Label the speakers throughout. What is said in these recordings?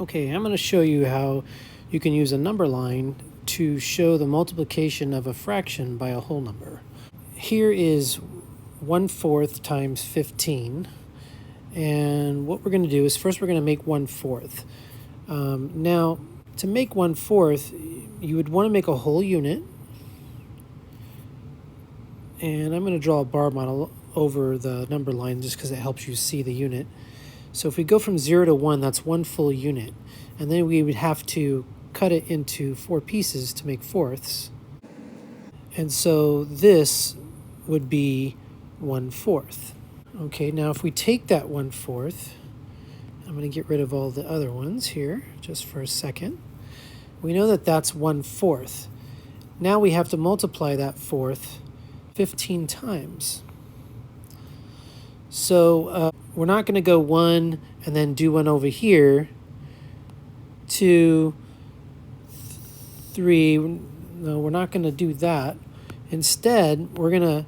Speaker 1: Okay, I'm going to show you how you can use a number line to show the multiplication of a fraction by a whole number. Here is 1/4 times 15. And what we're going to do is first we're going to make 1/4. Now, to make 1/4, you would want to make a whole unit. And I'm going to draw a bar model over the number line just because it helps you see the unit. So if we go from 0 to 1, that's one full unit. And then we would have to cut it into 4 pieces to make fourths. And so this would be 1/4. Okay, now if we take that 1/4, I'm going to get rid of all the other ones here just for a second. We know that that's 1/4. Now we have to multiply that fourth 15 times. So we're not going to go 1 and then do 1 over here, 2, 3. No, we're not going to do that. Instead, we're going to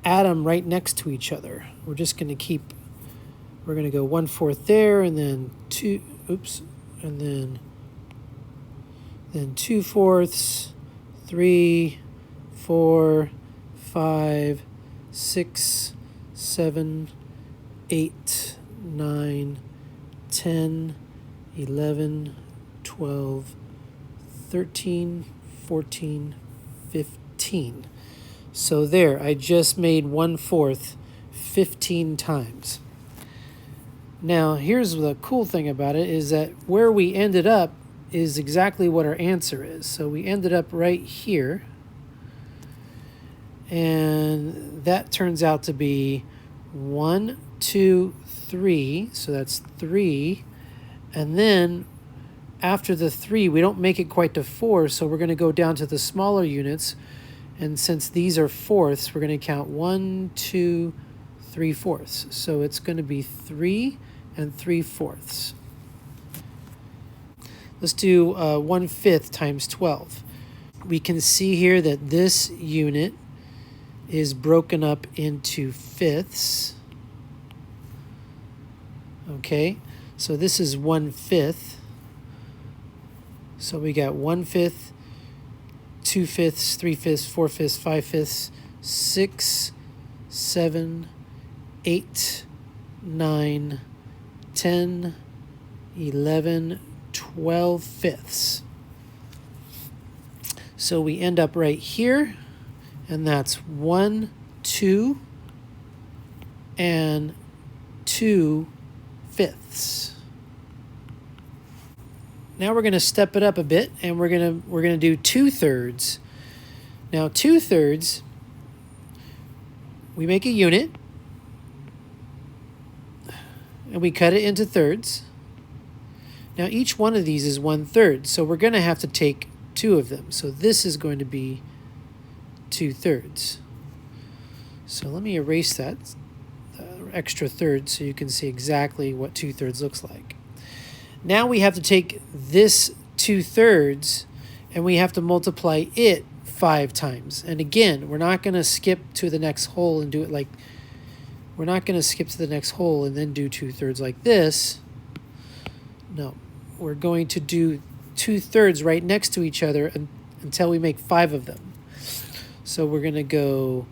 Speaker 1: add them right next to each other. We're just going to we're going to go 1/4 there, and then 2, and then 2/4, 3, 4, 5, 6, 7, 8, 9, 10, 11, 12, 13, 14, 15. So there, I just made 1/4 15 times. Now, here's the cool thing about it is that where we ended up is exactly what our answer is. So we ended up right here. And that turns out to be 1, 2, 3. So that's 3. And then after the 3, we don't make it quite to 4. So we're going to go down to the smaller units. And since these are fourths, we're going to count 1, 2, 3/4. So it's going to be 3 and 3/4. Let's do 1/5 times 12. We can see here that this unit is broken up into fifths. Okay, so this is 1/5. So we got 1/5, 2/5, 3/5, 4/5, 5/5, 6, 7, 8, 9, 10, 11, 12/5. So we end up right here, and that's 1, 2, and 2/5. Now we're going to step it up a bit, and we're going to do 2/3. Now 2/3, we make a unit, and we cut it into thirds. Now each one of these is 1/3, so we're going to have to take 2 of them. So this is going to be 2/3. So let me erase that extra third so you can see exactly what 2/3 looks like. Now we have to take this 2/3 and we have to multiply it 5 times. And again, we're not going to skip to the next hole and do it like, we're not going to skip to the next hole and then do 2/3 like this. No, we're going to do 2/3 right next to each other until we make 5 of them. So we're going to go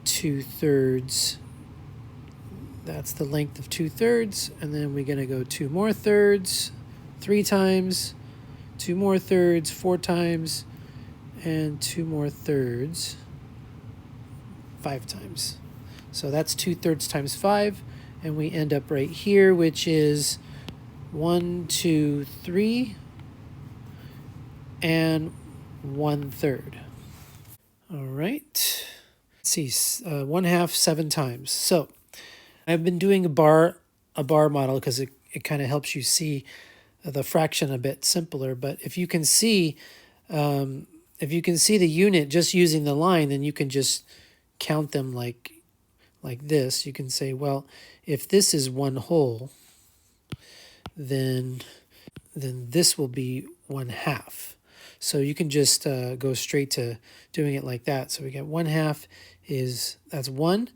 Speaker 1: 2/3. That's the length of 2/3. And then we're going to go 2 more thirds 3 times, 2 more thirds 4 times, and 2 more thirds 5 times. So that's 2/3 times 5. And we end up right here, which is 1, 2, 3, and 1/3. All right. Let's see, 1/2 7 times. So I've been doing a bar model because it kind of helps you see the fraction a bit simpler. But if you can see the unit just using the line, then you can just count them like this. You can say, well, if this is 1 whole, then this will be 1/2. So you can just go straight to doing it like that. So we get 1/2 that's 1,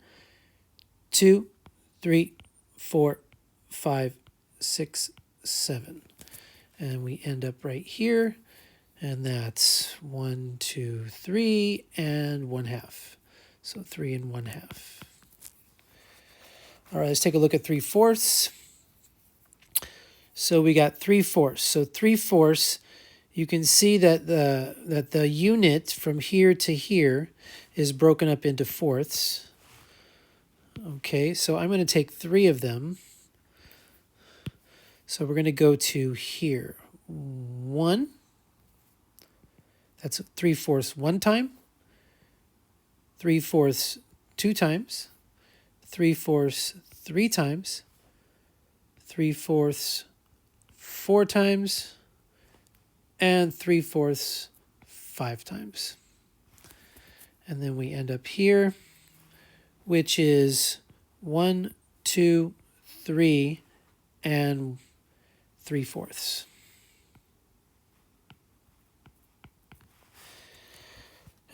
Speaker 1: 2, 3, 4, 5, 6, 7. And we end up right here. And that's 1, 2, 3, and 1/2. So 3 and 1/2. All right, let's take a look at 3/4. So we got 3/4. So 3/4, you can see that the unit from here to here is broken up into fourths. Okay, so I'm going to take 3 of them. So we're going to go to here. 1. That's 3/4 one time. 3/4 2 times. 3/4 3 times. 3/4 4 times. And 3/4 5 times. And then we end up here, which is 1, 2, 3, and 3/4.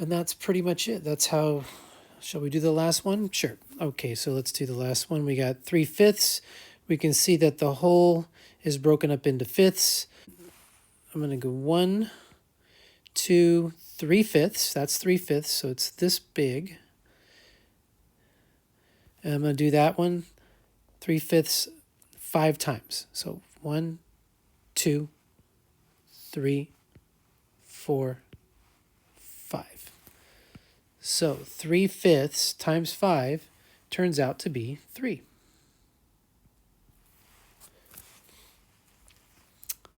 Speaker 1: And that's pretty much it. That's how, shall we do the last one? Sure. Okay, so let's do the last one. We got 3/5. We can see that the whole is broken up into fifths. I'm going to go 1, 2, 3/5. That's 3/5, so it's this big. And I'm going to do that one 3/5 5 times. So 1, 2, 3, 4, 5. So 3/5 times 5 turns out to be 3.